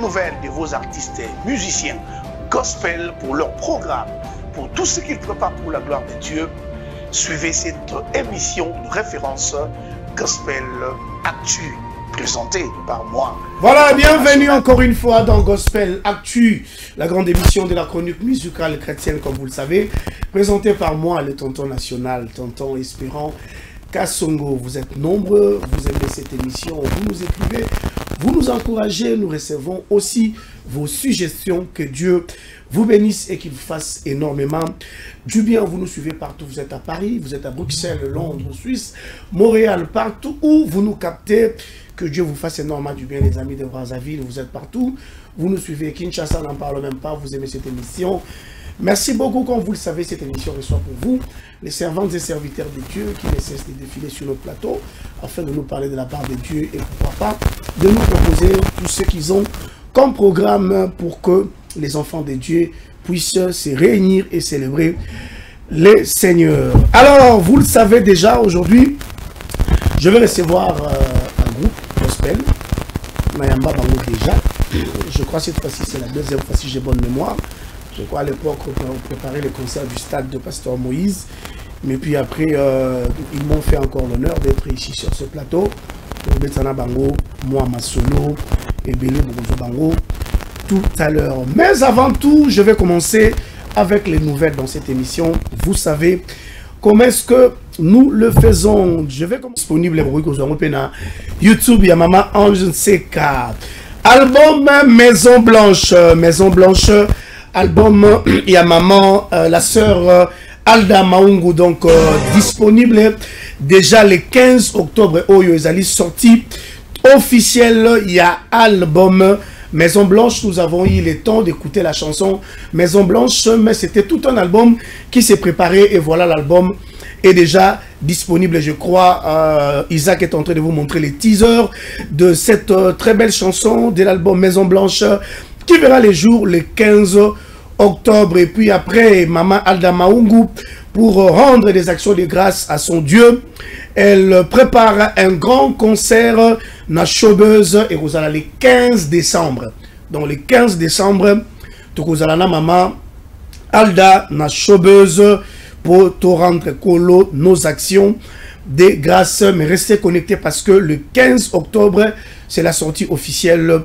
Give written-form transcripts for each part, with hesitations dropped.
Nouvelles de vos artistes et musiciens gospel pour leur programme, pour tout ce qu'ils préparent pour la gloire de Dieu. Suivez cette émission de référence Gospel Actu, présentée par moi. Voilà, bienvenue encore une fois dans Gospel Actu, la grande émission de la chronique musicale chrétienne, comme vous le savez, présentée par moi, le tonton national, tonton Espérant Kassongo. Vous êtes nombreux, vous aimez cette émission, vous nous écrivez, vous nous encouragez, nous recevons aussi vos suggestions. Que Dieu vous bénisse et qu'il vous fasse énormément du bien. Vous nous suivez partout, vous êtes à Paris, vous êtes à Bruxelles, Londres, Suisse, Montréal, partout où vous nous captez. Que Dieu vous fasse énormément du bien, les amis de Brazzaville, vous êtes partout. Vous nous suivez, Kinshasa, n'en parle même pas, vous aimez cette émission. Merci beaucoup, comme vous le savez, cette émission reçoit pour vous les servantes et serviteurs de Dieu qui ne cessent de défiler sur notre plateau afin de nous parler de la part de Dieu et pourquoi pas de nous proposer tout ce qu'ils ont comme programme pour que les enfants de Dieu puissent se réunir et célébrer les Seigneurs. Alors, vous le savez déjà, aujourd'hui, je vais recevoir un groupe gospel, Mayamba Bango déjà. Je crois que cette fois-ci, c'est la deuxième fois si j'ai bonne mémoire. Je crois à l'époque, on préparait le concert du stade de Pasteur Moïse. Mais puis après, ils m'ont fait encore l'honneur d'être ici sur ce plateau. Betana Bango, moi, ma solo, et Bélé Bourgozo Bango, tout à l'heure. Mais avant tout, je vais commencer avec les nouvelles dans cette émission. Vous savez comment est-ce que nous le faisons. Je vais commencer disponible YouTube, Yamama Ange CK. Album Maison Blanche. Maison Blanche. Album, il y a maman, la sœur Alda Maungu, donc disponible déjà le 15 octobre. Oyo Ezali sorti officiel. Il y a album Maison Blanche. Nous avons eu le temps d'écouter la chanson Maison Blanche, mais c'était tout un album qui s'est préparé et voilà, l'album est déjà disponible. Je crois Isaac est en train de vous montrer les teasers de cette très belle chanson de l'album Maison Blanche, qui verra les jours le 15 octobre. Et puis après, Maman Alda Maungu, pour rendre des actions de grâce à son Dieu, elle prépare un grand concert na Showbuzz et vous allez le 15 décembre. Donc le 15 décembre, vous allez Maman Alda na Showbuzz pour te rendre colo nos actions de grâce. Mais restez connectés parce que le 15 octobre, c'est la sortie officielle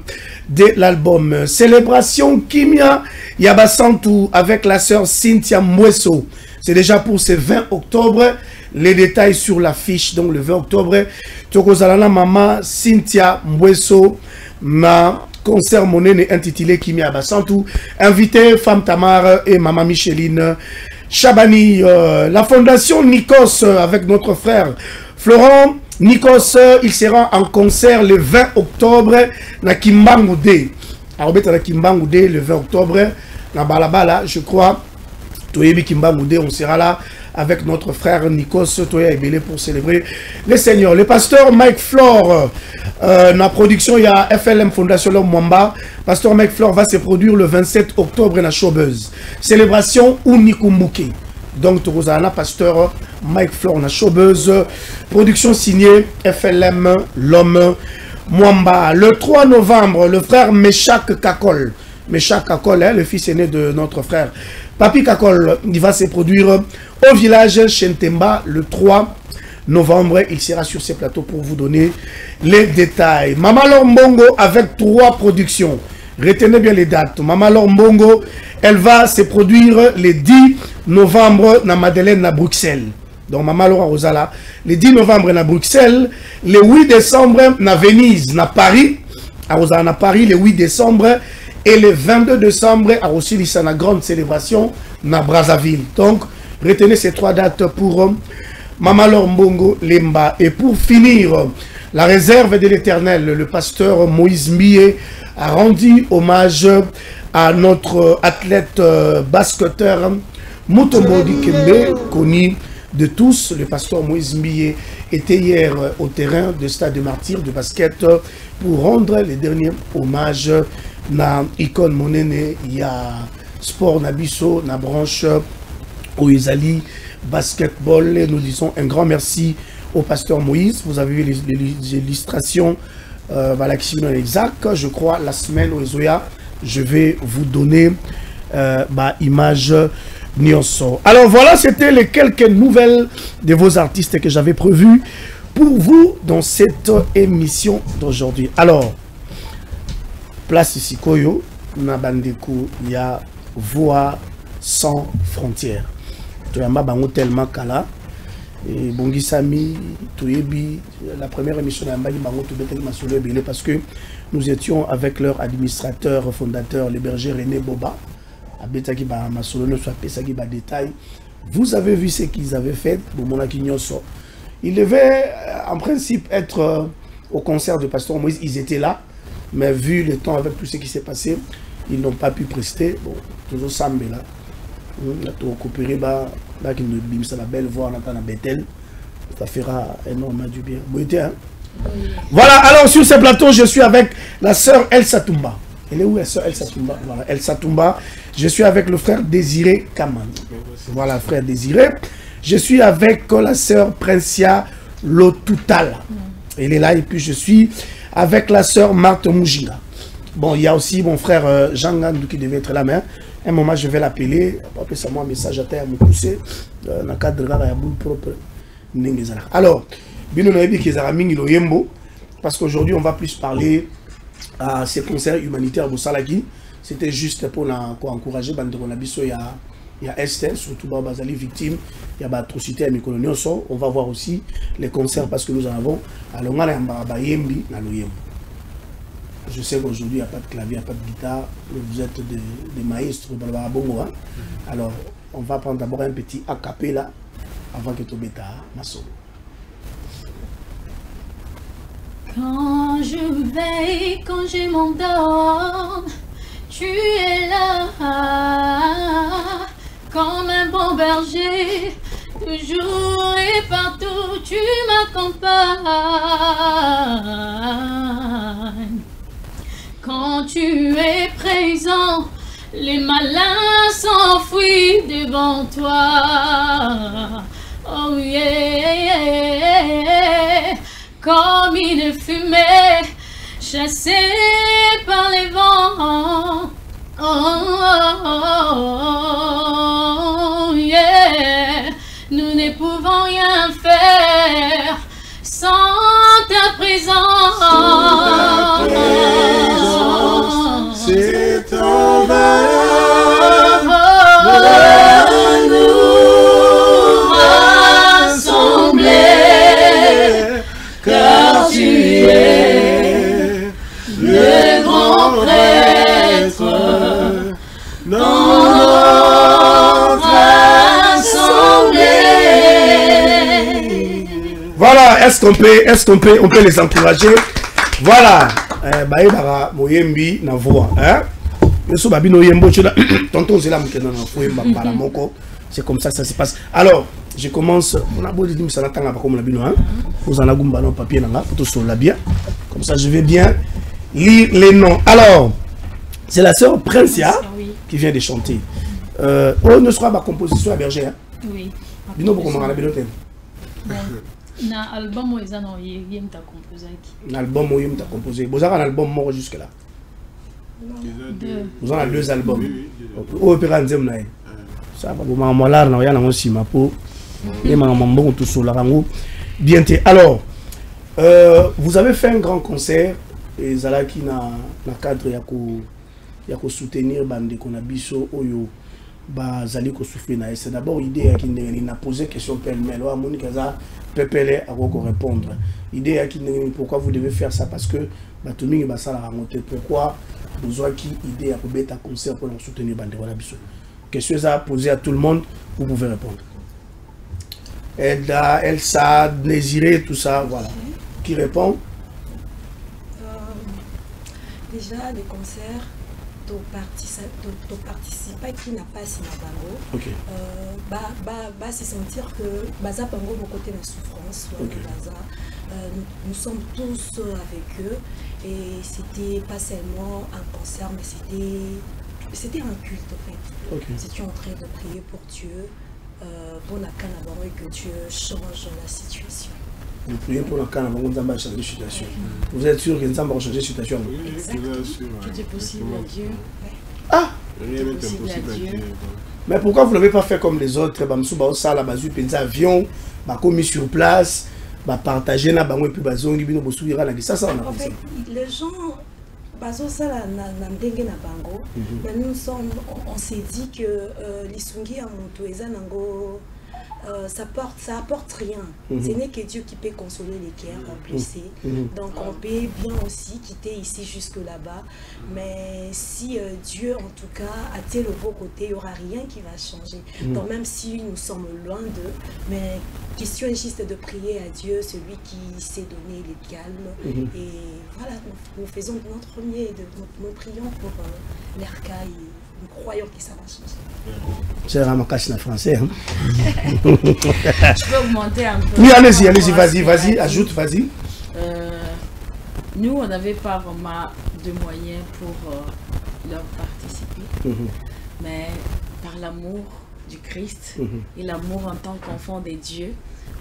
de l'album. Célébration Kimia Yabasantu avec la sœur Cynthia Mweso. C'est déjà pour ce 20 octobre. Les détails sur l'affiche. Donc le 20 octobre, Tokozalana Mama Cynthia Mweso, ma concert monnaie intitulé Kimia Yabasantu. Invité Femme Tamar et Maman Micheline Chabani. La fondation Nikos avec notre frère Florent Nikos, il sera en concert le 20 octobre na Kimbangoudé. Alors, na Kimbangoudé le 20 octobre, na Balabala, je crois. Toyebi Kimbangoudé, on sera là avec notre frère Nikos Toya Ebele pour célébrer les Seigneurs. Le pasteur Mike Flore, na production, il y a FLM Fondation L'Homme Mwamba. Pasteur Mike Flore va se produire le 27 octobre na Showbuzz. Célébration Unikumbuke. Donc, Torozana, pasteur Mike Flore, na Showbuzz. Production signée FLM L'Homme Mwamba. Le 3 novembre, le frère Meshak Kakol. Meshak Kakol, le fils aîné de notre frère Papi Kakol, il va se produire au village Chentemba le 3 novembre. Il sera sur ces plateaux pour vous donner les détails. Mama Lombongo avec 3 productions. Retenez bien les dates. Mama Lombongo, elle va se produire le 10 novembre na Madeleine à Bruxelles. Donc Mama Laura Rosala, le 10 novembre à Bruxelles, le 8 décembre à Venise, à Paris, à Rosala, à Paris, le 8 décembre, et le 22 décembre à Rosilissa, une grande célébration à Brazzaville. Donc, retenez ces 3 dates pour Mama Lombongo Lemba. Et pour finir, la réserve de l'Éternel, le pasteur Moïse Mie a rendu hommage à notre athlète basketteur Mutombo Dikembe, connu de tous. Le pasteur Moïse Mie était hier au terrain de Stade de Martyrs de basket pour rendre les derniers hommages na icône monene. Il y a sport nabiso na branche Oizali basketball. Et nous disons un grand merci au pasteur Moïse. Vous avez vu les illustrations voilà, qui est exact, je crois, la semaine au Ezoya, je vais vous donner image Nyonso. Alors voilà, c'était les quelques nouvelles de vos artistes que j'avais prévues pour vous dans cette émission d'aujourd'hui. Alors, place ici, Koyo, Nabandeko, il y a Voix sans frontières. Tu as tellement kala. Et Bongisami, Touyebi, la première émission de parce que nous étions avec leur administrateur, fondateur, le berger René Boba. Vous avez vu ce qu'ils avaient fait. Ils devaient en principe être au concert de Pasteur Moïse. Ils étaient là, mais vu le temps avec tout ce qui s'est passé, ils n'ont pas pu prester. Bon, toujours Sambe là. Là qui nous bim la belle voix en Bethel, ça fera énormément du bien. Hein? Oui. Voilà, alors sur ce plateau, je suis avec la sœur Elsa Toumba. Elle est où la sœur Elsa Toumba? Voilà, Elsa Toumba. Je suis avec le frère Désiré Kaman. Voilà, frère Désiré. Je suis avec la sœur Princia Lotoutal. Elle est là, et puis je suis avec la sœur Marthe Moujinga. Bon, il y a aussi mon frère Jean Gandou qui devait être là, mais un moment je vais l'appeler, après ça moi un message à terre à me pousser dans le cadre de la boule propre. Alors, parce qu'aujourd'hui on va plus parler à ces concerts humanitaires au Salaki. C'était juste pour encourager il y a Esther, surtout Bazali victime, il y a atrocité à Mikolonio. On va voir aussi les concerts parce que nous en avons. Alors on a je sais qu'aujourd'hui, il n'y a pas de clavier, il n'y a pas de guitare. Vous êtes des maestros. Alors, on va prendre d'abord un petit a cappella avant que tu bêta ma solo. Quand je veille, quand je m'endors, tu es là. Comme un bon berger, toujours et partout, tu m'accompagnes. Quand tu es présent, les malins s'enfuient devant toi. Oh yeah, comme une fumée chassée par les vents. Oh yeah, nous ne pouvons rien faire sans ta présence. C'est ton valeur de nous rassembler, car tu es le grand prêtre dans notre assemblée. Voilà, est-ce qu'on peut les encourager? Voilà. Moyembi na voix, hein? C'est comme ça que ça se passe. Alors, je commence. On a beau dire que ça n'attend pas comme la bino, hein? Vous en avez un ballon papier là, tout sur la bien. Comme ça, je vais bien lire les noms. Alors, c'est la sœur Princia qui vient de chanter. On ne sera pas composition à Berger, hein? Oui. Bino pour comment on a bino thème. Na album où ils ont yem ta composé. L'album où yem ta composé. Vous avez un album mort jusque là. Vous avez 2 albums. Au opéra nzem na. Ça va bon malar na yana aussi ma peau. Et ma maman tout sur la rango. Bien té. Alors vous avez fait un grand concert et Zalaki na cadre yako soutenir bande qu'on a biso oyo ba zali ko souffler na. C'est d'abord idée qui n'a posé question pêle-mêle wa moni kaza pepele à quoi répondre. Idée qui pourquoi vous devez faire ça parce que batomingi ba sala remonter pourquoi besoin qui idée à pour bête à concert pour soutenir bande wala biso. Question à poser à tout le monde, vous pouvez répondre. Elda, Elsa, Désiré, tout ça, voilà. Qui répond? Déjà, les concerts, tu participes qui n'a pas si bango. Ok. C'est sentir que baza bango mon côté la souffrance. Okay. Nous sommes tous avec eux et c'était pas seulement un concert, mais c'était un culte en fait. Okay. Nous étions en train de prier pour Dieu, pour la canne et que Dieu change la situation. Vous priez pour le cas où on va changer de situation. Vous êtes sûr que nous allons changer de situation? Tout est possible à Dieu. Ah! Rien n'est impossible à Dieu. Mais pourquoi vous ne l'avez pas fait comme les autres? Des avions, commis sur place, partager na bango et puis bazongi bino bosuira na ça on a en fait les gens bazo sala na ndenge na bango mais nous sommes on s'est dit que l'isungi ya moto eza nango ça apporte rien. Ce n'est que Dieu qui peut consoler les cœurs blessés. Donc on peut bien aussi quitter ici jusque là-bas. Mais si Dieu en tout cas a tel le beau côté, il n'y aura rien qui va changer. Donc même si nous sommes loin d'eux, mais question est juste de prier à Dieu, celui qui sait donner le calme. Et voilà, nous faisons de notre mieux, nous prions pour l'ERCA. Nous croyons que ça va changer. C'est vraiment caché en français. Hein? Je peux augmenter un peu. Oui, allez-y, vas-y, ajoute, vas-y. Nous, on n'avait pas vraiment de moyens pour leur participer. Mais par l'amour du Christ et l'amour en tant qu'enfant de Dieu,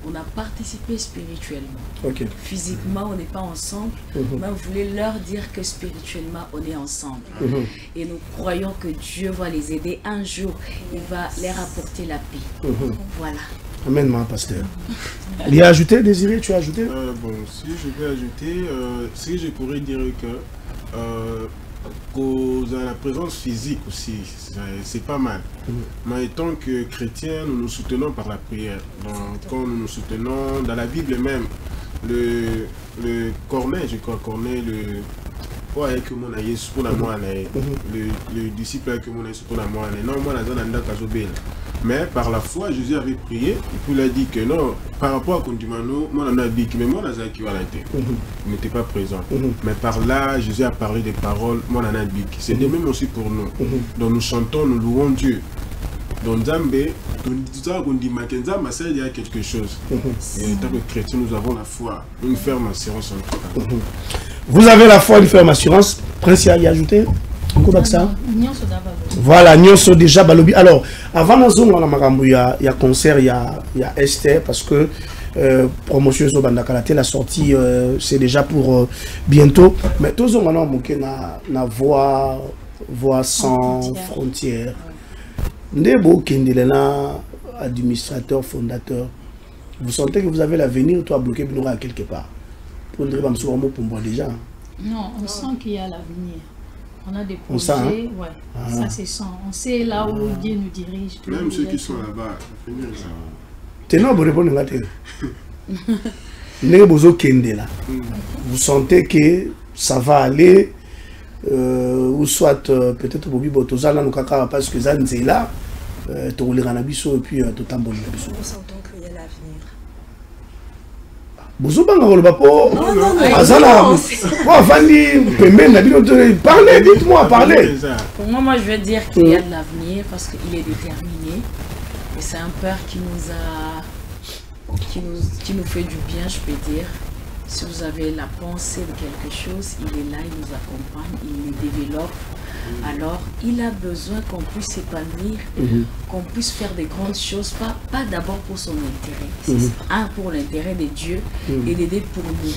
on a participé spirituellement. Physiquement, on n'est pas ensemble, mais on voulait leur dire que spirituellement, on est ensemble. Et nous croyons que Dieu va les aider. Un jour, il va leur apporter la paix. Voilà. Amen, mon pasteur. Il y a ajouté, Désiré, tu as ajouté? Bon, si je peux ajouter, si je pourrais dire que la présence physique aussi, c'est pas mal. Mais étant que chrétiens, nous nous soutenons par la prière. Donc, quand nous nous soutenons, dans la Bible même, le Corneille, je crois, Corneille, le disciple avec mon non, moi, mais par la foi, Jésus avait prié, et puis il a dit que non, par rapport à Kondimano, moi, on a dit que moi, il n'était pas présent. Mais par là, Jésus a parlé des paroles, moi, on a dit que c'est de même aussi pour nous. Donc nous chantons, nous louons Dieu. Donc Zambé, il y a quelque chose. Et en tant que chrétien, nous avons la foi, une ferme assurance en tout cas. Vous avez la foi, une ferme assurance. Prince, il y a ajouté? Voilà, Nyonso déjà Balobi. Alors, avant il y a concert, il y a Esther, parce que promotion Zobandakalaté, la sortie, c'est déjà pour bientôt. Mais tous on a voix sans frontières. Ndebo Kendelena, administrateur, fondateur, vous sentez que vous avez l'avenir, toi bloqué à quelque part. Pour déjà. Non, on sent qu'il y a l'avenir. On a des projets, on sent, hein? Ouais, ça c'est sent. On sait là où Dieu nous dirige. Même ceux qui sont là-bas, vous sentez que ça va aller, ou soit peut-être Bobi Botozala nous kaka parce que Zan est là, Toroliranabiso et puis Totambo. Nous sentons qu'il y a l'avenir. Parlez, dites-moi, parlez. Pour moi, je veux dire qu'il y a de l'avenir parce qu'il est déterminé. Et c'est un père qui nous fait du bien, je peux dire. Si vous avez la pensée de quelque chose, il est là, il nous accompagne, il les développe. Alors, il a besoin qu'on puisse s'épanouir, qu'on puisse faire des grandes choses, pas d'abord pour son intérêt, pour l'intérêt de Dieu et d'aider pour nous.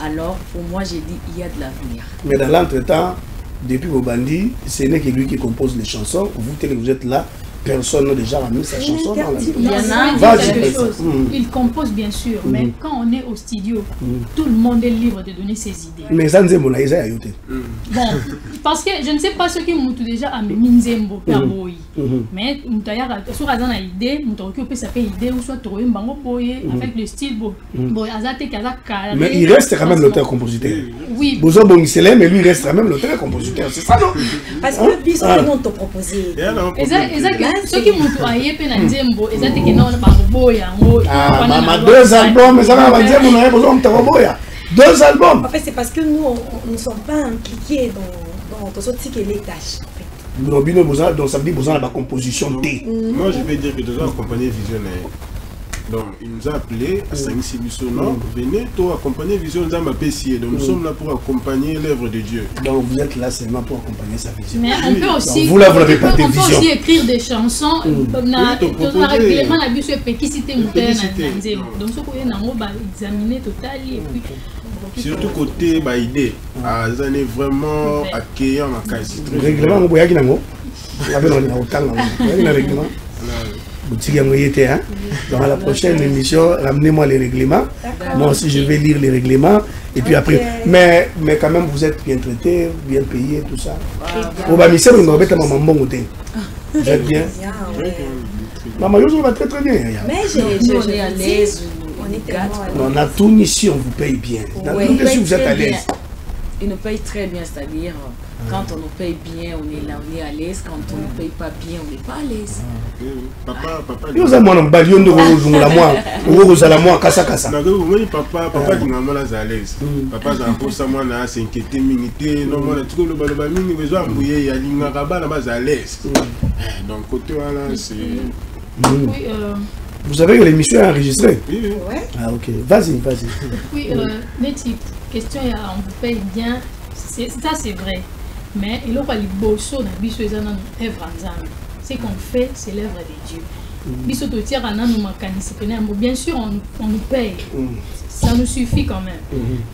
Alors, pour moi, j'ai dit, il y a de l'avenir. Mais dans l'entretemps, depuis vos bandits, ce n'est que lui qui compose les chansons. Vous êtes là, personne n'a déjà mis sa chanson dans la vie. Il y en a quelque chose. Il compose bien sûr, mais quand on est au studio, tout le monde est libre de donner ses idées. Mais ça ne bon, parce que je ne sais pas ce qui m'ont déjà amené Nzembo, Perboy. Mais sur une idée, ça fait idée ou soit trouver un bango boye avec le style beau. Mais il reste quand même l'auteur-compositeur. Oui. Bozo Bongisele, mais lui il reste quand même l'auteur-compositeur. C'est ça, non? Parce que le bis, on t'a proposé. Ceux qui m'ont aïe peine à Nzembo, ils ont dit que non, on va boya. Ah, 2 albums, ça va dire mon aïe, on t'a boya. 2 albums. En fait, c'est parce que nous, on ne sommes pas impliqués dans tout ce qui est les tâches. Donc ça veut dire que vous avez la composition T. Moi, je vais dire que tu dois accompagner visionnaire. Donc, il nous a appelé à Saint-Sibiso. Venez, toi, accompagner Vision Nzamba Pessier. Donc, nous sommes là pour accompagner l'œuvre de Dieu. Donc, vous êtes là seulement pour accompagner sa vision. Mais on peut aussi, vous là, vous n'avez pas de vision. On peut aussi écrire des chansons. Dans règlement, la bus est péquicité montée. Donc, ce qu'on a examiné totalement. Et puis, surtout côté idée. Ça n'est vraiment accueillant à Kassi. Règlement, on voit qu'il y a un règlement. Dans la prochaine émission, ramenez-moi les règlements. Moi aussi, je vais lire les règlements. Et puis après, mais quand même, vous êtes bien traité, bien payé, tout ça. Vous êtes bien. Maman, vous va très très bien. Mais on est à l'aise. On a tout ici, on vous paye bien. Vous êtes à l'aise. Ils nous payent très bien, c'est-à-dire quand on nous paye bien, on est là, on est à l'aise. Quand on ne nous paye pas bien, on n'est pas à l'aise. Papa, vous avez mon balion de vous à la moi, kasa. Papa, tu m'as à l'aise. Papa, j'ai un peu ça, moi, là, c'est inquiété, minité, non, moi, tout le ballon, il besoin de mouiller, il y a l'ingarabat là-bas à l'aise. Donc, côté, voilà, c'est. Vous savez que l'émission est enregistrée? Oui. Ah, ok. Vas-y. Oui, Neti, question, on vous paye bien. Ça, c'est vrai. Mais il y a des choses qui sont ce qu'on fait, c'est l'œuvre de Dieu. Bien sûr, on nous paye. Ça nous suffit quand même.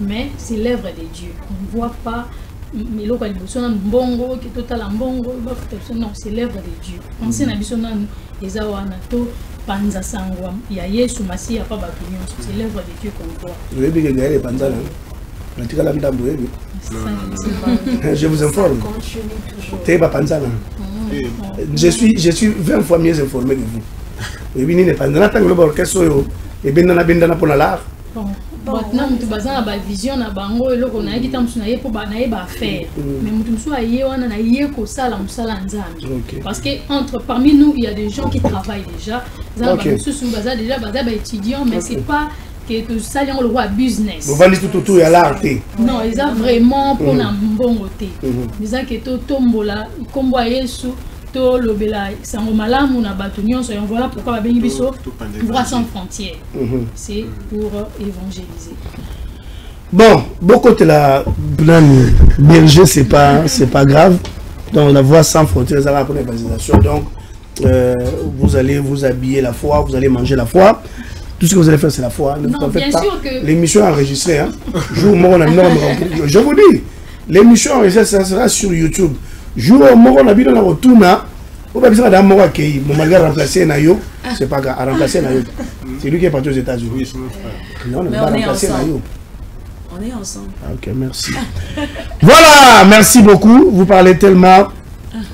Mais c'est l'œuvre de Dieu. On ne voit pas. Mais non, c'est l'œuvre de Dieu. On sait que Panza Sangwa, il y a Yesu Massi, pas Batunion, c'est l'œuvre de Dieu qu'on voit. Je vous informe. Je suis 20 fois mieux informé que vous. Et bien, il n'est pas dans la maintenant mutu bazana ba vision na bango eloko na yeki tamsu na ye po ba na ye ba faire mais mutu musu aye wana na ye ko sala musala nzambe parce que parmi nous il y a des gens qui travaillent déjà za ba musu baza déjà baza ba étudiants mais c'est pas que ça y le roi business vous vendez tout ya l'art non ils ont vraiment pour na mbongo te ils ont que to tombola kombo Yesu to lobela sango malamu na bato nyonso et voilà pourquoi ba bengi biso voix sans frontières c'est pour évangéliser. Bon, beaucoup de la berger c'est pas grave. Donc la voix sans frontières ça va pour l'évangélisation. Donc vous allez vous habiller la foi, vous allez manger la foi. Tout ce que vous allez faire c'est la foi. Ne non, bien sûr que l'émission est enregistrée je vous dis, l'émission enregistrée ça sera sur YouTube. Jour où on a vu dans la retourne, on va dire que accueilli, mon malgré remplacer Nayo, c'est pas grave, remplacer Nayo. C'est lui qui est parti aux États-Unis. Oui, c'est mon frère. Non, on va remplacer Nayo. On est ensemble. Ok, merci. Voilà, merci beaucoup. Vous parlez tellement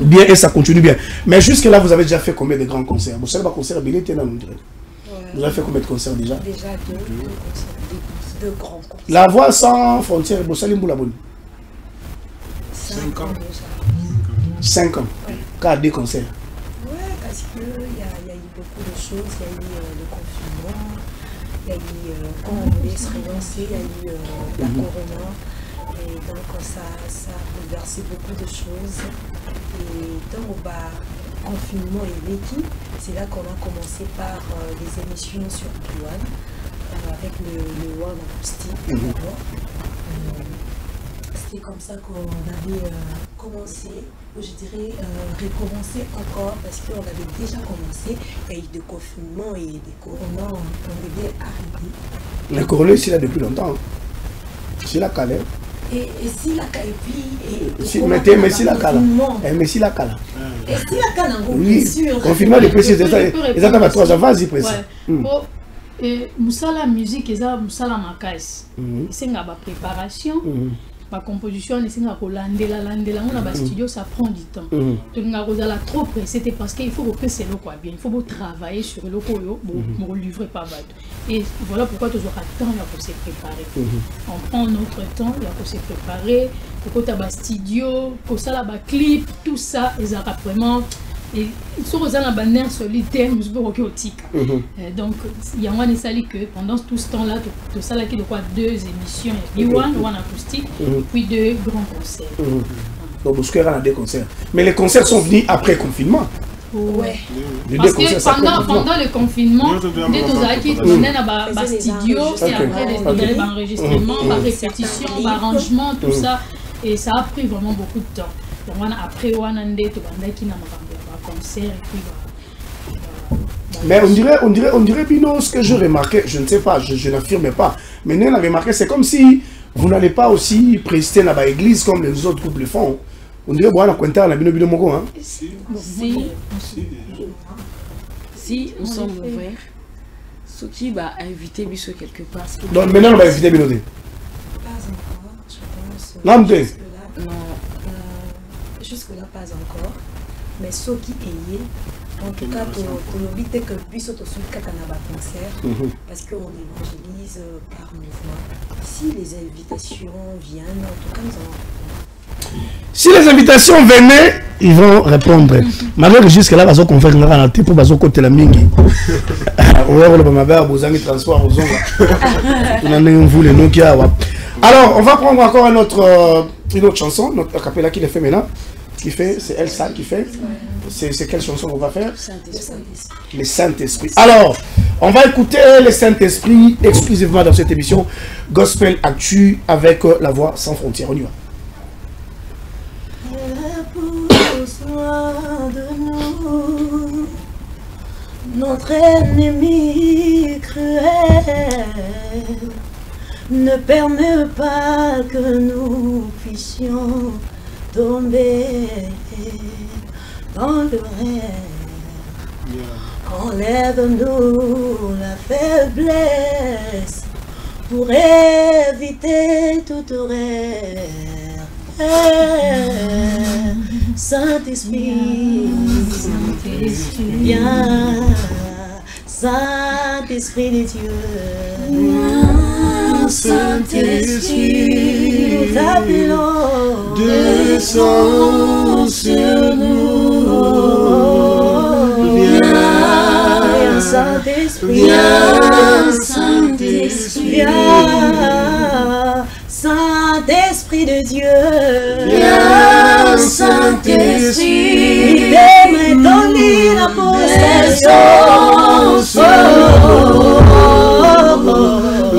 bien et ça continue bien. Mais jusque-là, vous avez déjà fait combien de grands concerts? Vous savez, concert vous avez fait combien de concerts déjà? Déjà deux grands concerts. La voix sans frontières, vous savez, 5 ans. 5 ans. Car des concerts. Oui, parce qu'il y a eu beaucoup de choses. Il y a eu le confinement, il y a eu quand on voulait se relancer, il y a eu la corona. Et donc ça a bouleversé beaucoup de choses. Et dans le confinement et l'équipe, c'est là qu'on a commencé par des émissions sur One, avec le One acoustique. C'est comme ça qu'on avait commencé, ou je dirais recommencer encore, parce qu'on avait déjà commencé, il y a eu des confinements et des coronas, on devait arrêter. Le corona ici là depuis longtemps. C'est la calée. Et si la calée, mais si la calée. Mais si la calée. Et si la calée, oui, sûr. Confinement de précis, ils attendent à 3 ans, vas-y précis. Et Moussala musique, ils ont Moussala Makas. C'est une préparation. Ma composition, on a studio, ça prend du temps. Donc, on a trop pressé, c'était parce qu'il faut que c'est le quoi bien. Il faut travailler sur le quoi, pour livrer pas mal. Et voilà pourquoi tu auras le temps pour se préparer. On prend notre temps pour se préparer, pour que tu aies un studio, pour ça, un clip, tout ça, ils ont vraiment. Et ils sont dans un nerf solitaire, nous sommes au tic. Donc, il y a un sali que pendant tout ce temps-là, tu as là qui de quoi 2 émissions, one acoustique, puis 2 grands concerts. Donc, vous avez 2 concerts. Mais les concerts sont venus après le confinement. Ouais. Parce que pendant le confinement, dès que Zaki tournait dans le studio, et après des enregistrements, la répétition, l'arrangement, tout ça, et ça a pris vraiment beaucoup de temps. Donc après, on a un concert et puis mais on dirait Bino, ce que je remarquais, je ne sais pas, je n'affirme pas, mais nous on a remarqué, c'est comme si vous n'allez pas aussi prester dans l'église comme les autres groupes le font. On dirait bon, on a compté à la Bino Moko, hein? Si nous sommes ouverts, ce qui va inviter Bisso quelque part. Donc maintenant on va inviter Bino. Pas encore, je pense. Non, jusque-là, pas encore. Mais ce qui est, en tout cas, pour l'éviter que Bisso te suive quand on a un concert, parce qu'on évangélise par mouvement. Si les invitations viennent, en tout cas, nous allons. Si les invitations venaient, ils vont répondre. Malgré que jusque-là, ils vont conférer un type pour ils côté la mingi. Transport aux alors, on va prendre encore une autre chanson, notre acapella qui les fait maintenant. C'est Elsa qui fait. C'est quelle chanson on va faire? Le Saint-Esprit. Alors, on va écouter le Saint-Esprit exclusivement dans cette émission Gospel Actu avec la voix sans frontières. On y va. Notre ennemi cruel ne permet pas que nous puissions tomber dans le rêve. Enlève-nous la faiblesse pour éviter toute rêve. Saint-Esprit, viens, Saint-Esprit de Dieu, Saint-Esprit, nous t'appelons, descends sur nous, viens, Saint-Esprit, viens, Saint-Esprit, viens, Saint-Esprit de Dieu, viens, Saint-Esprit, donne la possession,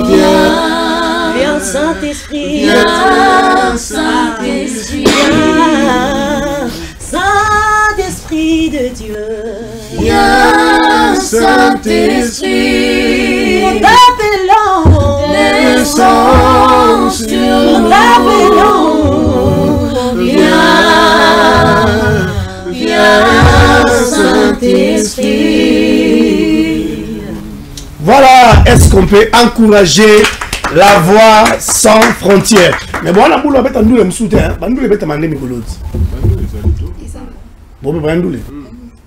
viens, Saint-Esprit, viens, Saint-Esprit, viens, Saint-Esprit de Dieu, viens, Saint-Esprit, nous t'appelons, descends sur nous, nous t'appelons, viens, Saint-Esprit. Voilà, est-ce qu'on peut encourager la voix sans frontières? Mais bon, on a boulot avec un double soutien, on a boulot avec un mandé Mikolot. Bon, on a un double.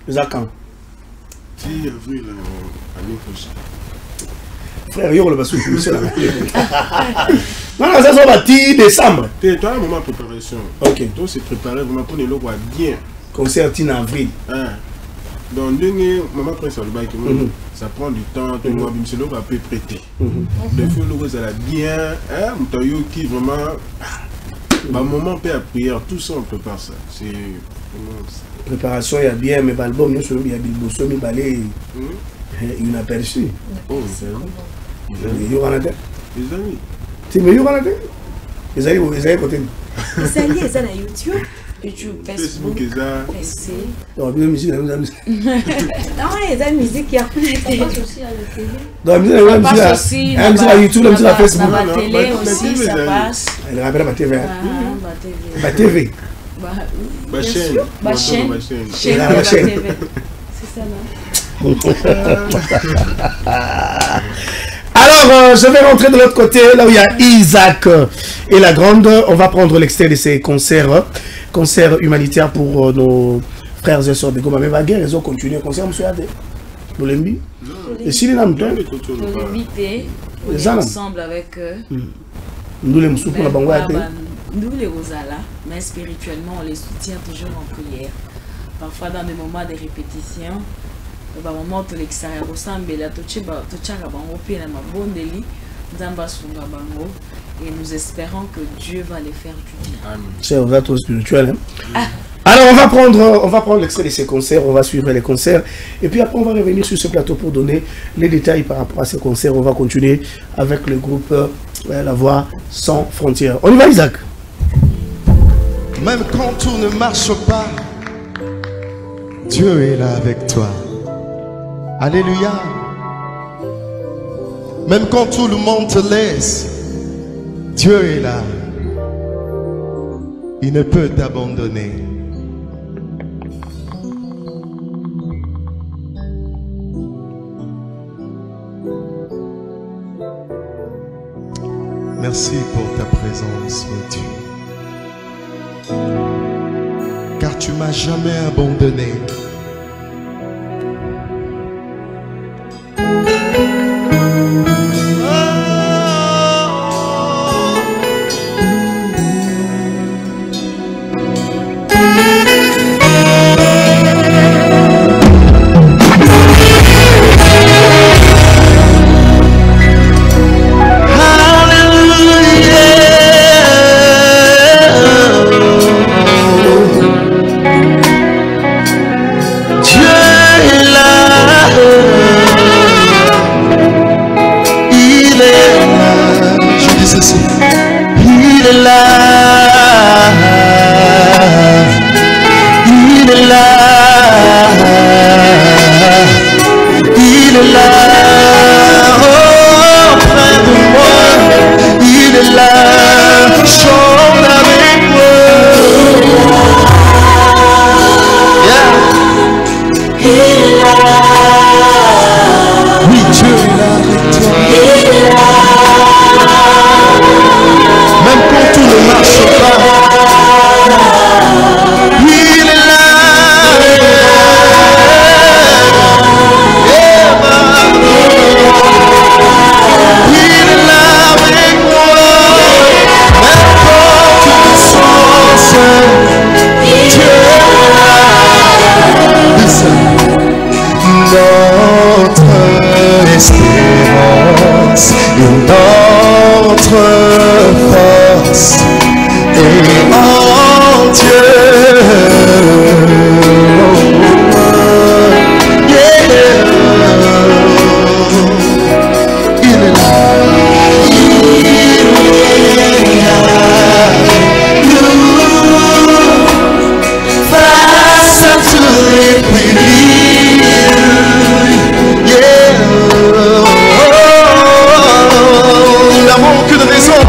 C'est à quand? 10 avril, l'année prochaine. Frère, il y a le basou, c'est là. Non, ça va 10 décembre. Toi, un moment de préparation. Ok. Toi, c'est préparé vraiment pour les locaux bien. Concert en avril. Donc, maman prince ça prend du temps, tout le monde va peut prêter. Le feu, ça va bien, qui vraiment, moment peut à prière, tout ça on prépare ça. C'est préparation, il y a bien, mais l'album, il y a Bilbosso, il y a Balé, il a aperçu. Oh, il y a un les amis. Tu me dis, il y a un ils allaient côté. Ils allaient sur YouTube. YouTube, Facebook, PC. Non, il y a musique, non, il y a la musique qui a plus de télé. Non, il y a musique à YouTube, il y a Facebook. La télé aussi, ça passe. Elle rappelle ma TV. Ma TV. Ma chaîne. Ma chaîne. C'est ça, là. Alors, je vais rentrer de l'autre côté, là où il y a Isaac et la Grande. On va prendre l'extrait de ces concerts humanitaires pour nos frères et sœurs de Goma. Mais la guerre, ils ont continué. Concert, monsieur Adé. L'Olembi. Et si les Nam, l'Olembi, on est ensemble avec eux. Nous les moussous pour la Bangouade. Nous les Rosala, mais spirituellement, on les soutient toujours en prière. Parfois, dans des moments de répétition, au moment où l'extérieur ressemble, et nous espérons que Dieu va les faire du bien. C'est un trop spirituel. Hein? Alors, on va prendre l'extrait de ces concerts, on va suivre les concerts, et puis après, on va revenir sur ce plateau pour donner les détails par rapport à ces concerts. On va continuer avec le groupe La Voix Sans Frontières. On y va, Isaac? Même quand tout ne marche pas, Dieu est là avec toi. Alléluia. Même quand tout le monde te laisse, Dieu est là. Il ne peut t'abandonner. Merci pour ta présence, mon Dieu. Car tu m'as jamais abandonné. Nous n'avons plus raison.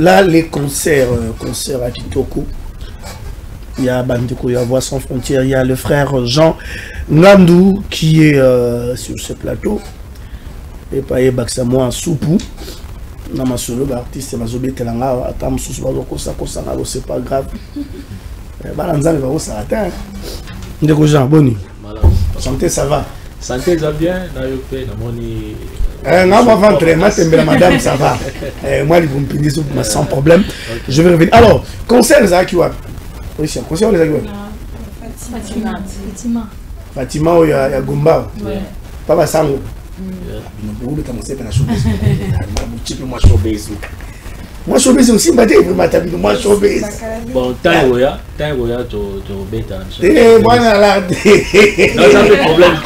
Là, les concerts à Kitoko, il y a Bandeko, il y a Voix sans frontières, il y a le frère Jean Ngandou qui est sur ce plateau. Et pas Baksamoa Soupou. Dans ma solo, l'artiste, c'est pas grave. Balanzan va ça atteint. Ndeko Jean, bonne. Santé, ça va. Santé, ça va bien. Madame, ça va. Moi, ils vont me péniser sans problème. Je vais revenir. Alors, concert, Zakiwa. Oui, c'est un concert, les Zakiwa. Fatima, il y a Gumba. Papa Sango. Moi, je suis aussi, moi, je suis bon, tant que tu bêta. Moi, là, non, ça fait problème.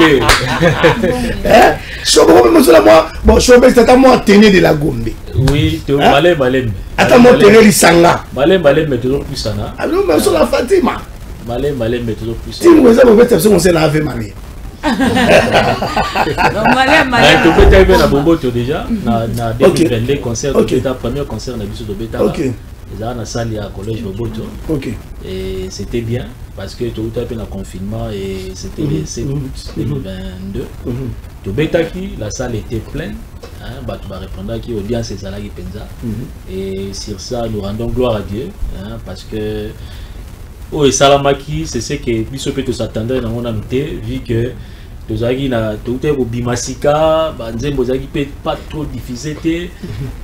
Bon, je suis moi, tenir de la Gombe. Oui, tu es malé. Attends, moi, tenir les Sanga. Malé, mais toujours plus sana. Alors, mais sur la Fatima. Malé, mais toujours plus sana. Si vous avez on s'est lavé, malé. Tu peux t'arriver à Boboto déjà. Na 2022 concert de Beta, premier concert na biso de Beta. Ils ont salle à collège Boboto. Et c'était bien parce que tout a été dans confinement et c'était le 7 août 2022. De Beta qui la salle était pleine. Bah tu vas répondre qui audience et salarié penza. Et sur ça nous rendons gloire à Dieu parce que et Salamaki, c'est ce que Biso peut s'attendre dans mon amitié, vu que Tozagi na tout est au Bimasika, Nzembozagi peut pas trop diffuser,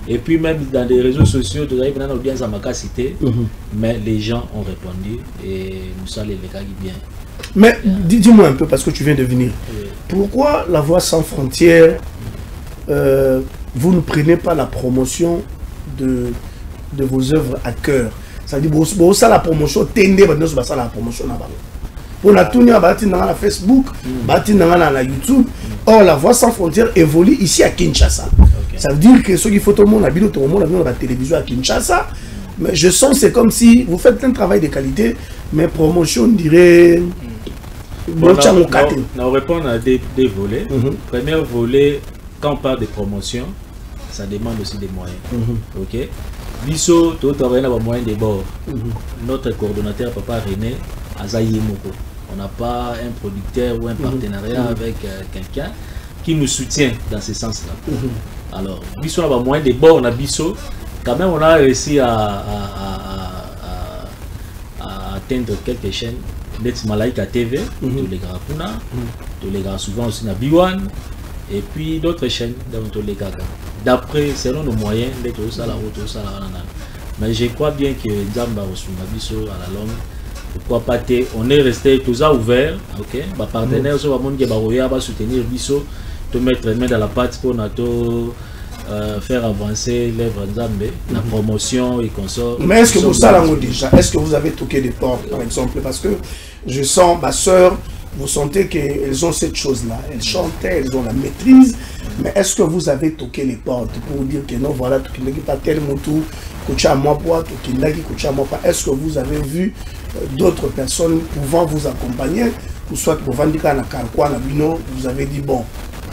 et puis même dans les réseaux sociaux, Tozagi n'a audience à ma cité, mais les gens ont répondu et nous saluons les gars bien. Mais dis-moi un peu, parce que tu viens de venir, pourquoi la Voix sans frontières, vous ne prenez pas la promotion de vos œuvres à cœur? Ça dit bon ça la promotion tendez maintenant sur ça la promotion là-bas. On a tout mis à bâtir dans la Facebook, bâtir dans la YouTube. Or la Voix sans frontières évolue ici à Kinshasa. Ça veut dire que ceux qui font tout le monde, tout le monde a la télévision à Kinshasa. Mais je sens c'est comme si vous faites un travail de qualité, mais promotion on dirait. On répond à des volets. Premier volet, quand on parle de promotion, ça demande aussi des moyens. Ok. Biso, tout travail dans le moyen de bord. Notre coordonnateur, Papa René, Azaïe Moko. On n'a pas un producteur ou un partenariat avec quelqu'un qui nous soutient dans ce sens-là. Alors, Biso, on a le moyen de bord, on a Biso. Quand même, on a réussi à atteindre quelques chaînes. Let's Malaika TV, tous les gars Puna, tous les gars souvent aussi na B1. Et puis d'autres chaînes dans tous les cas. D'après, selon nos moyens, mais je crois bien que Zamba Osumabiso à la longue, pourquoi pas, on est resté tous ouverts, ok? Bah partenaires, on va soutenir Biso, te mettre main dans la pâte pour faire avancer l'œuvre Nzambe, la promotion et consorts. Mais est-ce que vous savez déjà, est-ce que vous avez toqué des portes par exemple? Parce que je sens ma soeur. Vous sentez qu'elles ont cette chose-là. Elles chantaient, elles ont la maîtrise. Mais est-ce que vous avez toqué les portes pour dire que non, voilà, tu n'as pas tel motu, tu as moi pas, tu n'as pas. Est-ce que vous avez vu d'autres personnes pouvant vous accompagner, ou soit pour vendre un carquois, vous avez dit bon,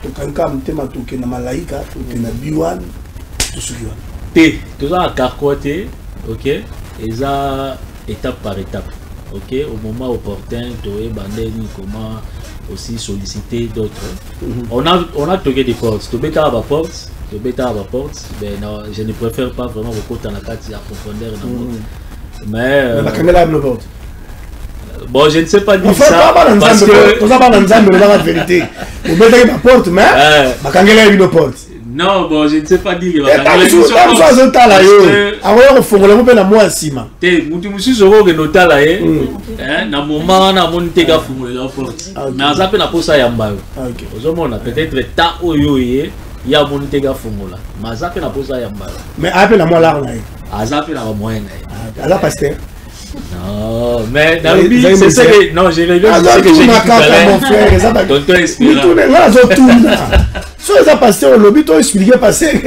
tu as un thème toqué na malaika, tu as biwan, tout ce qui va. Tout ça à carquois, ok, et ça étape par étape. Ok, au moment opportun, comment aussi solliciter d'autres. On a toqué des portes. Tu bêta à ma porte, mais non, je ne préfère pas vraiment beaucoup dans la carte à profondeur. Mais bon, je ne sais pas dire ça parce que la vérité. Vous bêta ma porte, mais ma porte. Non, bon, je ne sais pas dire. Non, mais dans le but, c'est ça que... Non, j'ai réglé ce que j'ai dit tout à l'heure. Tonton Espérant. Si vous avez passé au lobby, tu as expliqué passer.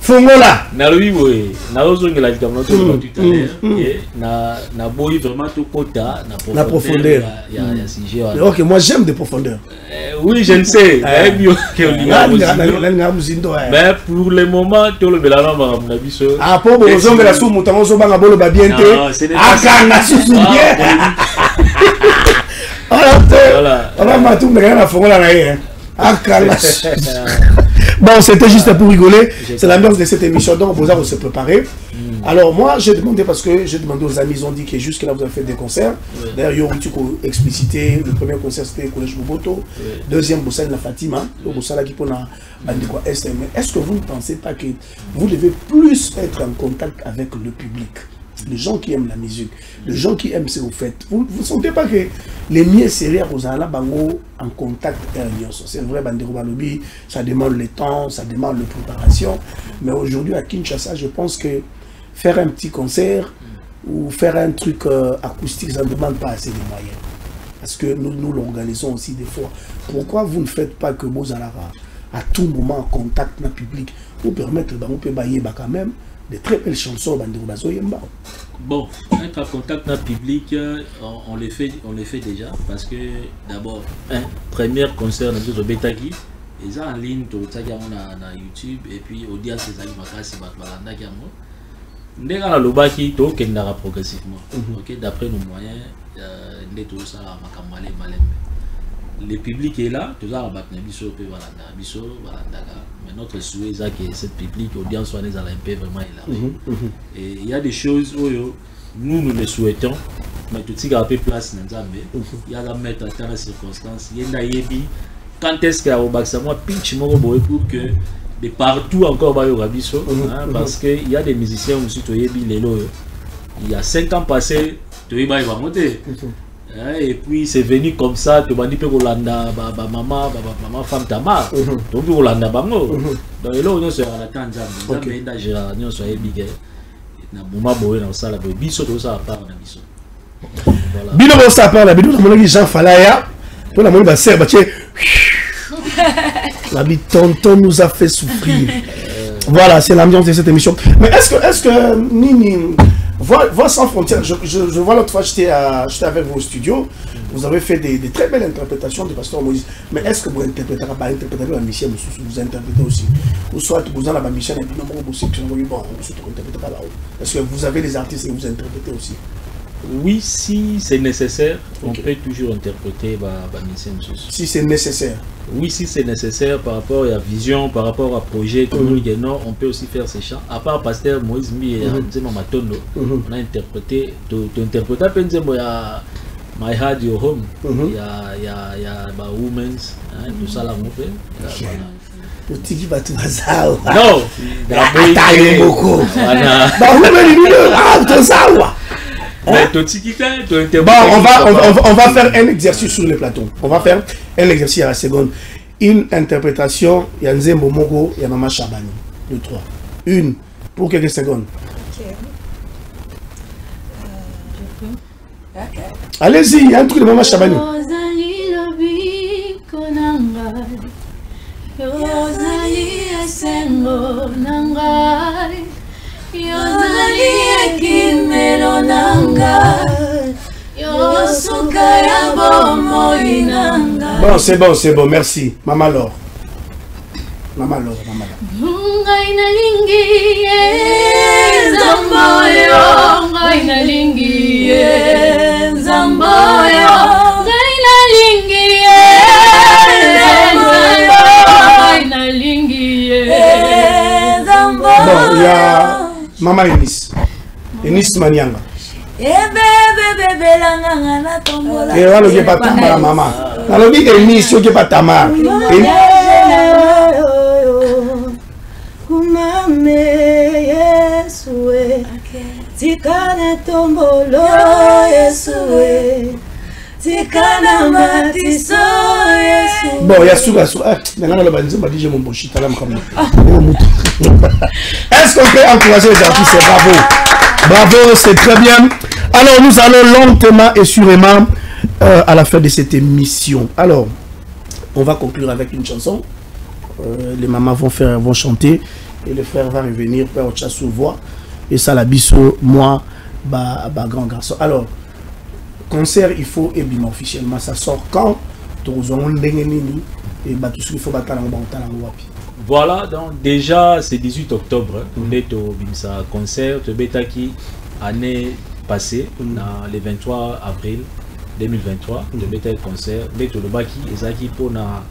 Fongola. Na oui, oui. Na ozongi la vidéo tout à l'heure. Na boy vraiment tout quota. Na profondeur. Il y a sujet. Ok, moi j'aime des profondeurs. Oui, je le sais. Mais pour le moment, tout le bélan va me dire. Ah, pour vous, vous avez la soupe, vous avez la bolo bien. Ah, quand la soupe bien. Bon, c'était juste pour rigoler. C'est l'ambiance de cette émission, donc vous allez se préparer. Alors moi, j'ai demandé, parce que j'ai demandé aux amis, ils ont dit que jusque là vous avez fait des concerts. D'ailleurs, Yorituko explicité, le premier concert c'était Collège Boboto, deuxième Boussal La Fatima, Boussala qui pour la Bandikwa Est. Mais est-ce que vous ne pensez pas que vous devez plus être en contact avec le public, les gens qui aiment la musique, les gens qui aiment ce que vous faites? Vous ne sentez pas que les mieux sérieux aux Ala Bango en contact c'est vrai, Bandero Balobi, ça demande le temps, ça demande la préparation. Mais aujourd'hui à Kinshasa, je pense que faire un petit concert ou faire un truc acoustique, ça ne demande pas assez de moyens. Parce que nous l'organisons aussi des fois. Pourquoi vous ne faites pas que Mozalara, à tout moment, en contact avec le public, pour permettre de bailler quand même de très belles chansons? Bon, être en contact avec le public, on le fait déjà. Parce que d'abord, premier concert de Betaki, ils ont en ligne, sur YouTube, et puis audience des Alimakasi, Ndega le baki to kendara progressivement. OK, d'après nos moyens, tout ça makamale malem. Le public est là, tout ça batna biso pe balanda, biso balanda. Mais notre souhait c'est que cette public audience soit les un peu vraiment élargie. Et il y a des choses où nous le souhaitons, mais tout ça a peu place dans Nzambe. Il y a la mettre dans les circonstances, il y a yebi quand est-ce qu'il y a au maximum pitch moko boy pour que de partout encore parce qu'il y a des musiciens aussi, il y a 5 ans passés, il va monter. Et puis c'est venu comme ça, tu m'as dit que Rolanda, maman, femme Tamar, donc Rolanda Bango. Donc là, on est sur la tente, on est sur les big. On a beau dans ça, la biso, tout ça à part la biso. Bino, ça part la biso, on a dit Jean Falaya, pour la monnaie, c'est la vie tonton nous a fait souffrir. Voilà, c'est l'ambiance de cette émission. Mais est-ce que Nini, Voix sans frontières, je vois l'autre fois, j'étais avec vos studios, vous avez fait des très belles interprétations de Pasteur Moïse. Mais est-ce que vous interprétez la mission, vous interprétez aussi? Ou soit vous avez la mission et puis non, vous interprétez pas là-haut. Est-ce que vous avez des artistes et vous interprétez aussi? Oui, si c'est nécessaire, on peut toujours interpréter la mission. Si c'est nécessaire. Oui, si c'est nécessaire par rapport à la vision, par rapport à projet, non, on peut aussi faire ces chants. À part Pasteur Moïse Mi et Nzema Matondo, on a interprété, tu interprètes un peu Nzema My Heart Your Home, il y a Women's, tout ça là, on fait. Tiki va tout ça. Non, il beaucoup. Bon, on va faire un exercice sur le plateau. On va faire un exercice à la seconde. Une interprétation, il y a Nzembo Mogo, il y a Maman Chabani. 2, 3. Une pour quelques secondes. Allez-y, il y a un truc de Maman Chabani. Bon, c'est bon, merci. Maman Laure. Maman Laure. Bon, il y a Maman Enis Manianga. Et on ne pas Tamara, maman. On ne dit Enis, on ne pas Tamara. Bon, il y a souvent. Est-ce qu'on peut encourager les artistes? Bravo, c'est très bien. Alors, nous allons lentement et sûrement à la fin de cette émission. Alors, on va conclure avec une chanson. Les mamans vont chanter et le frère va revenir, Père Ochassou voix. Et ça, la biso, moi, grand garçon. Alors, concert, il faut, et bien officiellement, ça sort quand? Voilà, donc déjà c'est 18 octobre, on est au Bimsa concert, Betaki, année passée, le 23 avril 2023, de Betaki concert, Beto Lobaki, Ezaki pour na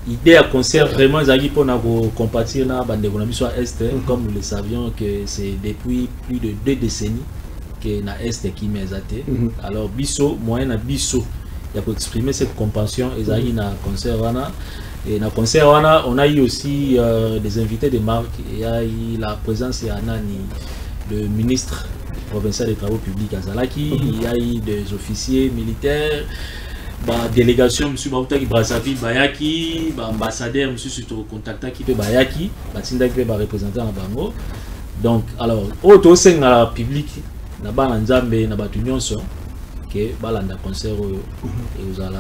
idée à concert vraiment Ezaki pour na compatir na Bandegonabiso à Est, comme nous le savions que c'est depuis plus de 2 décennies que na Est qui m'exate. Alors Bisso, moyen na Bisso, il y a pour exprimer cette compassion, Ezaki na concert wana. Et dans le concert, on a eu aussi des invités de marque. Il y a eu la présence de le ministre provincial des Travaux Publics à Zalaki. Il y a eu des officiers militaires, délégation, M. Baoutaki Brazzaville, Bayaki, ambassadeur, M. Suto Contacta qui peut Bayaki, Batinda qui peut représenter en Bango. Donc, alors, au sein de la public, na ba Nzambe, na ba Tunyonso, que balanda concert et vous allez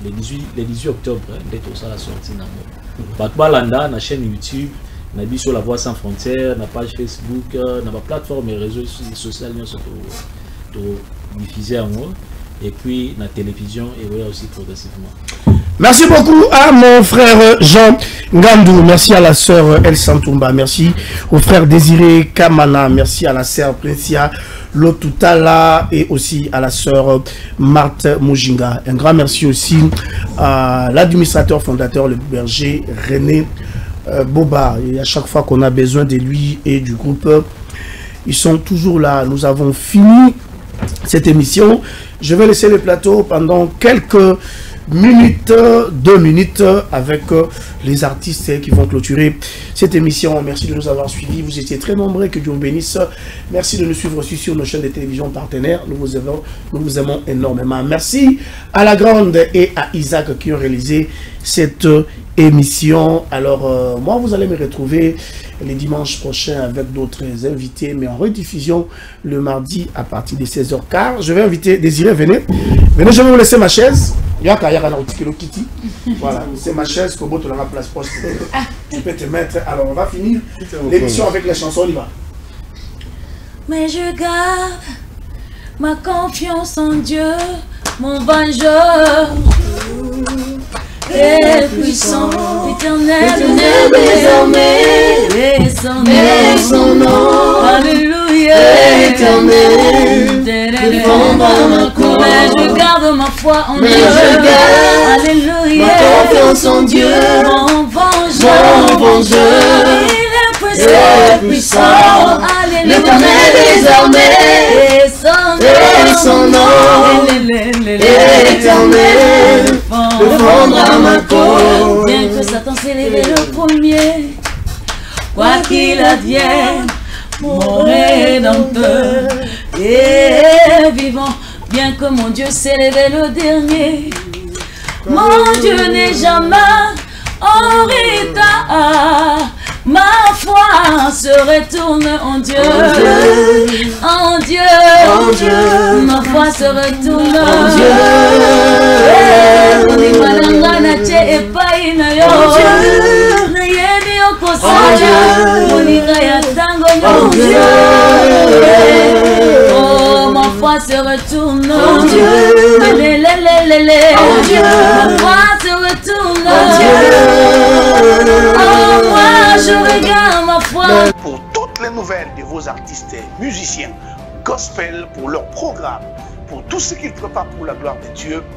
le 18 octobre, d'être au la sortie na balanda na chaîne YouTube, na biso la voix sans frontières, na page Facebook, na plateforme et réseaux sociaux to diffuser en haut, et puis na télévision et voilà aussi progressivement. Merci beaucoup à mon frère Jean Ngandou, merci à la sœur El Santumba, merci au frère Désiré Kamana, merci à la sœur Princia Lotutala et aussi à la sœur Marthe Mujinga. Un grand merci aussi à l'administrateur fondateur, le berger René Boba. Et à chaque fois qu'on a besoin de lui et du groupe, ils sont toujours là. Nous avons fini cette émission. Je vais laisser le plateau pendant quelques minutes, 2 minutes avec les artistes qui vont clôturer cette émission. Merci de nous avoir suivis, vous étiez très nombreux, que Dieu vous bénisse. Merci de nous suivre aussi sur nos chaînes de télévision partenaires, nous vous aimons énormément. Merci à la Grande et à Isaac qui ont réalisé cette émission. Alors moi vous allez me retrouver les dimanches prochains avec d'autres invités, mais en rediffusion le mardi à partir de 16h15. Je vais inviter Désiré, venez, je vais vous laisser ma chaise. Voilà, c'est ma chaise pour tu la place poste. Tu peux te mettre. Alors on va finir l'émission avec les chansons, on y va. Mais je garde ma confiance en Dieu, mon vengeur est puissant, éternel, désormais, et son nom, alléluia, éternel, défendre ma cause. Mais je garde ma foi en Dieu, alléluia, ma confiance en Dieu, mon vengeur, il est puissant, alléluia, l'éternel désormais, et son nom, éternel, défendra ma cause. Bien que Satan s'est levé le premier, quoi qu'il advienne, mon rédempteur est vivant. Bien que mon Dieu s'est levé le dernier, mon Dieu n'est jamais en retard. Ma foi se retourne en Dieu, en Dieu, ma foi se retourne en Dieu. Oh, ma foi se retourne en Dieu, ma foi se retourne en Dieu. Oh, moi je regarde ma foi. Pour toutes les nouvelles de vos artistes et musiciens gospel, pour leur programme, pour tout ce qu'ils préparent pour la gloire de Dieu,